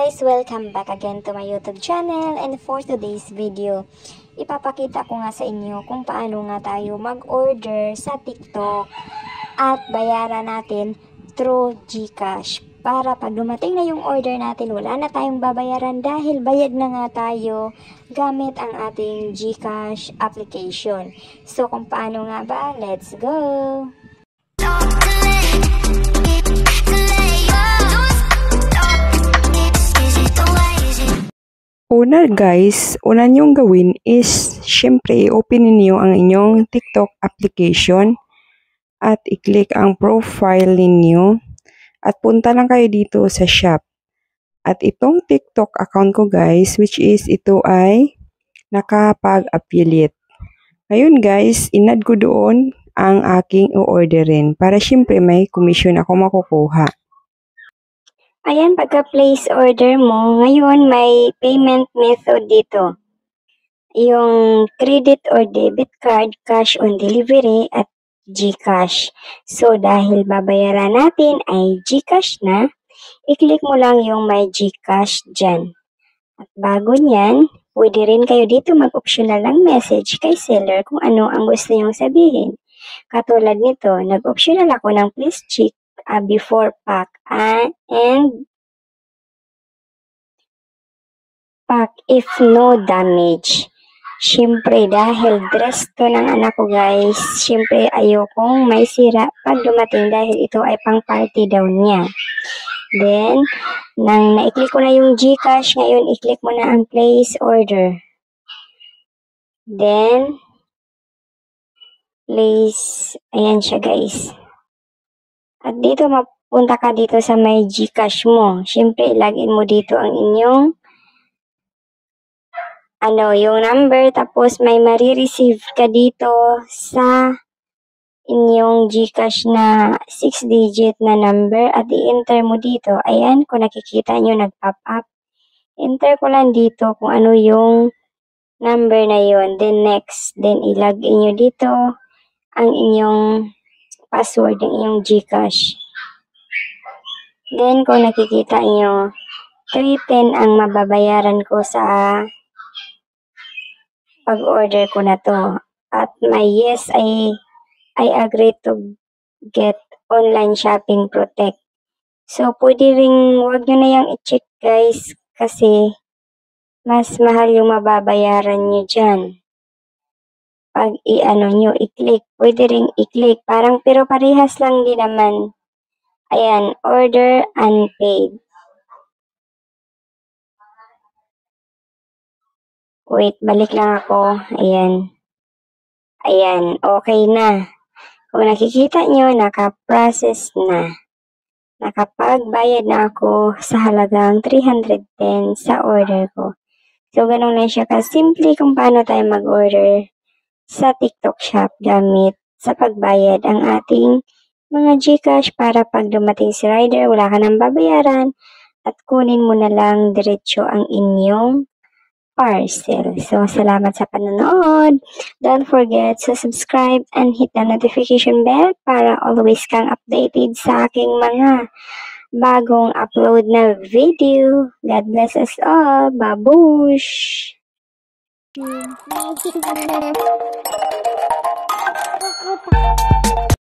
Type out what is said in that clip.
guys! Welcome back again to my YouTube channel, and for today's video, ipapakita ko nga sa inyo kung paano nga tayo mag-order sa TikTok at bayaran natin through GCash para pag dumating na yung order natin, wala na tayong babayaran dahil bayad na nga tayo gamit ang ating GCash application. So kung paano nga ba, let's go! Una guys, una nyong gawin is syempre i-open niyo ang inyong TikTok application at i-click ang profile ninyo at punta lang kayo dito sa shop. At itong TikTok account ko guys, which is ito ay nakapag-affiliate. Ngayon guys, inad ko doon ang aking o-orderin para syempre may commission ako makukuha. Ayan, pagka-place order mo, ngayon may payment method dito. Yung credit or debit card, cash on delivery, at GCash. So, dahil babayaran natin ay GCash na, i-click mo lang yung may GCash dyan. At bago nyan, pwede rin kayo dito mag-optional lang message kay seller kung ano ang gusto nyong sabihin. Katulad nito, nag-optional ako ng please check before pack and pack if no damage. Siyempre, dahil dress to ng anak ko guys, siyempre ayokong may sira pag dumating dahil ito ay pang party daw niya. Then, nang na-click ko na yung GCash, ngayon i-click mo na ang place order. Then, place, ayan siya guys. At dito, mapunta ka dito sa may GCash mo. Siyempre, ilagin mo dito ang inyong yung number, tapos may marireceive ka dito sa inyong GCash na 6-digit na number at i-enter mo dito. Ayan, kung nakikita nyo, nag-pop up. Enter ko lang dito kung ano yung number na yon. Then next, then ilagin nyo dito ang inyong password ng inyong GCash. Then kung nakikita nyo, 310 ang mababayaran ko sa pag-order ko na to. At may yes, I agree to get online shopping protect. So, pwede ring huwag nyo na yung i-check guys kasi mas mahal yung mababayaran nyo dyan. Pag nyo, i-click. Pwede ring i-click. Parang pero parehas lang din naman. Ayan, order unpaid. Wait, balik lang ako. Ayan. Ayan, okay na. Kung nakikita nyo, naka-process na. Nakapagbayad na ako sa halagang 310 sa order ko. So, ganun lang siya kasimple kung paano tayo mag-order sa TikTok shop gamit sa pagbayad ang ating mga GCash para pag dumating si rider, wala ka nang babayaran at kunin mo na lang diretso ang inyong parcel. So, salamat sa panonood. Don't forget to subscribe and hit the notification bell para always kang updated sa aking mga bagong upload na video. God bless us all. Babush!